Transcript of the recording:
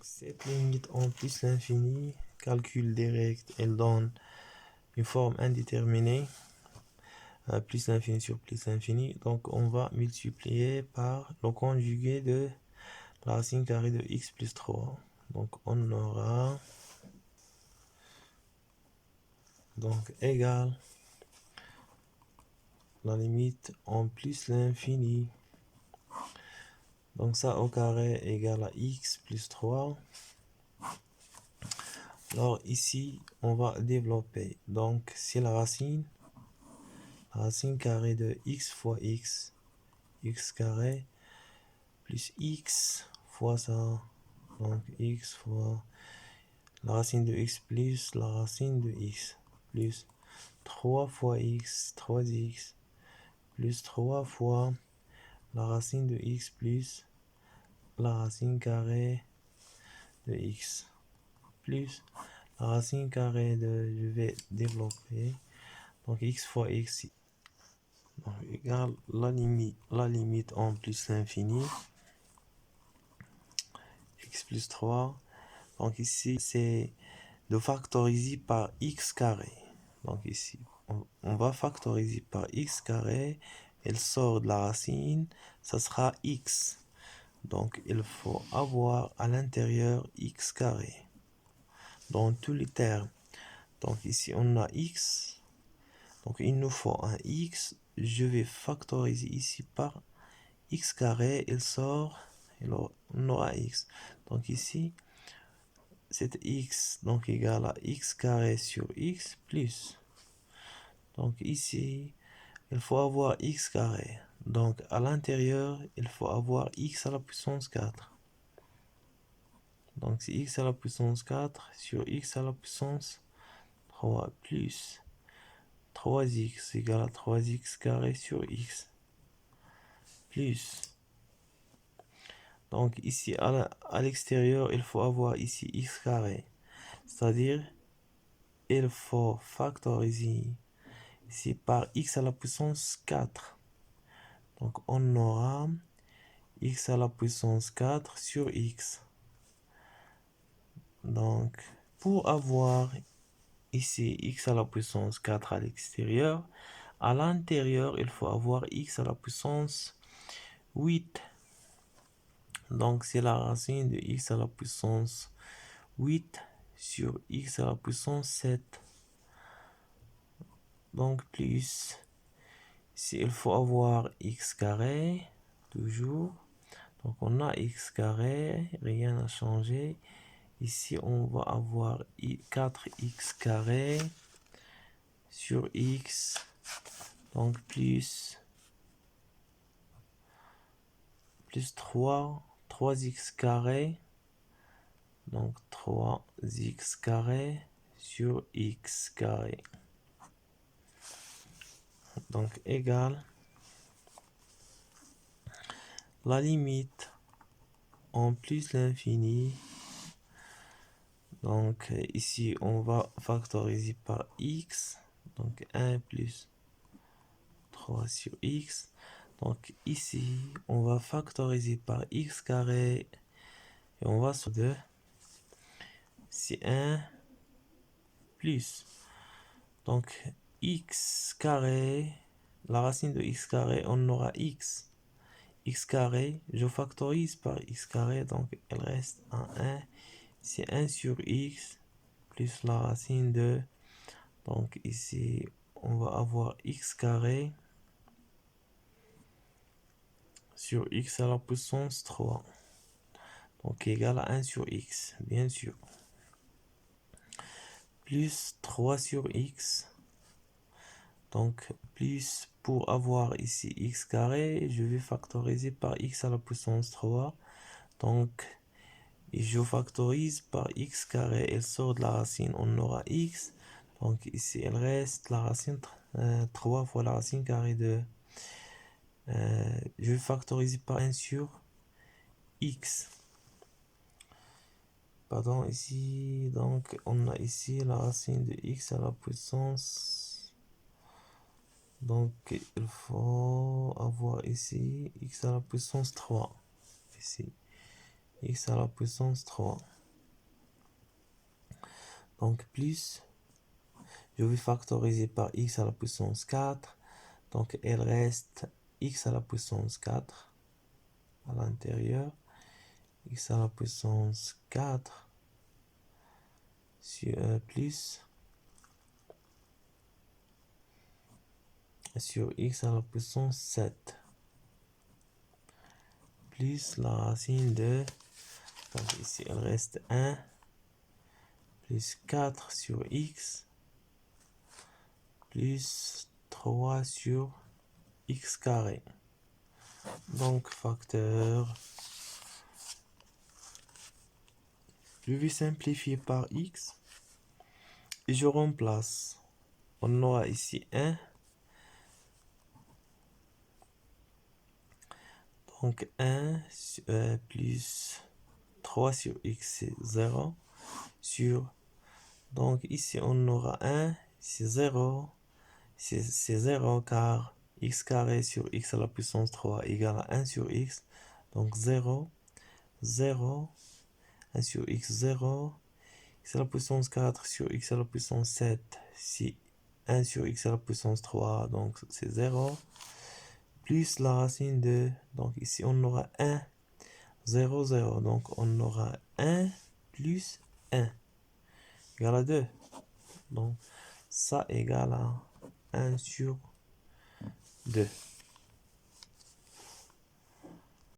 Cette limite en plus l'infini, calcul direct, elle donne une forme indéterminée, plus l'infini sur plus l'infini. Donc on va multiplier par le conjugué de la racine carrée de x plus 3. Donc on aura donc égal la limite en plus l'infini. Donc ça au carré égale à x plus 3. Alors ici, on va développer. Donc c'est la racine carrée de x fois x carré, plus x fois ça. Donc x fois la racine de x plus la racine de x, plus 3 fois x, 3x, plus 3 fois la racine de x plus la racine carrée de x, plus la racine carrée de, je vais développer, donc x fois x, donc égale la limite en plus l'infini, x plus 3, donc ici c'est de factoriser par x carré, donc ici on va factoriser par x carré, elle sort de la racine, ça sera x, donc il faut avoir à l'intérieur x carré dans tous les termes. Donc ici on a x, donc il nous faut un x, je vais factoriser ici par x carré, il sort, et on aura x. Donc ici, c'est x, donc égal à x carré sur x plus. Donc ici, il faut avoir x carré. Donc à l'intérieur, il faut avoir x à la puissance 4. Donc c'est x à la puissance 4 sur x à la puissance 3 plus 3x égale à 3x carré sur x plus. Donc ici à l'extérieur, il faut avoir ici x carré. C'est-à-dire, il faut factoriser ici par x à la puissance 4. Donc on aura x à la puissance 4 sur x. Donc pour avoir ici x à la puissance 4 à l'extérieur, à l'intérieur, il faut avoir x à la puissance 8. Donc c'est la racine de x à la puissance 8 sur x à la puissance 7. Donc plus, ici il faut avoir x carré, toujours. Donc on a x carré, rien n'a changé. Ici on va avoir 4x carré sur x. Donc plus 3x carré. Donc 3x carré sur x carré. Donc égal la limite en plus l'infini. Donc ici on va factoriser par x. Donc 1 plus 3 sur x. Donc ici on va factoriser par x carré. Et on va sur 2. C'est 1 plus. Donc x carré. La racine de x carré, on aura x. X carré, je factorise par x carré, donc il reste un 1. C'est 1 sur x plus la racine de. Donc ici, on va avoir x carré sur x à la puissance 3. Donc égal à 1 sur x, bien sûr. Plus 3 sur x. Donc plus pour avoir ici x carré, je vais factoriser par x à la puissance 3. Donc je factorise par x carré, elle sort de la racine, on aura x. Donc ici, il reste la racine 3 fois la racine carrée de. Je vais factoriser par 1 sur x. Pardon, ici, donc on a ici la racine de x à la puissance. Donc il faut avoir ici x à la puissance 3. Ici. x à la puissance 3. Donc plus, je vais factoriser par x à la puissance 4. Donc il reste x à la puissance 4 à l'intérieur. X à la puissance 4 plus sur x à la puissance 7 plus la racine de, donc ici il reste 1 plus 4 sur x plus 3 sur x carré. Donc facteur, je vais simplifier par x et je remplace. On aura ici 1. Donc 1 plus 3 sur x, c'est 0. Sur, donc ici on aura 1, c'est 0. C'est 0 car x carré sur x à la puissance 3 égale à 1 sur x. Donc 0, 0, 1 sur x, 0. X à la puissance 4 sur x à la puissance 7, c'est 1 sur x à la puissance 3, donc c'est 0. Plus la racine de, donc ici on aura 1, 0, 0. Donc on aura 1 plus 1 égale à 2. Donc ça égale à 1 sur 2.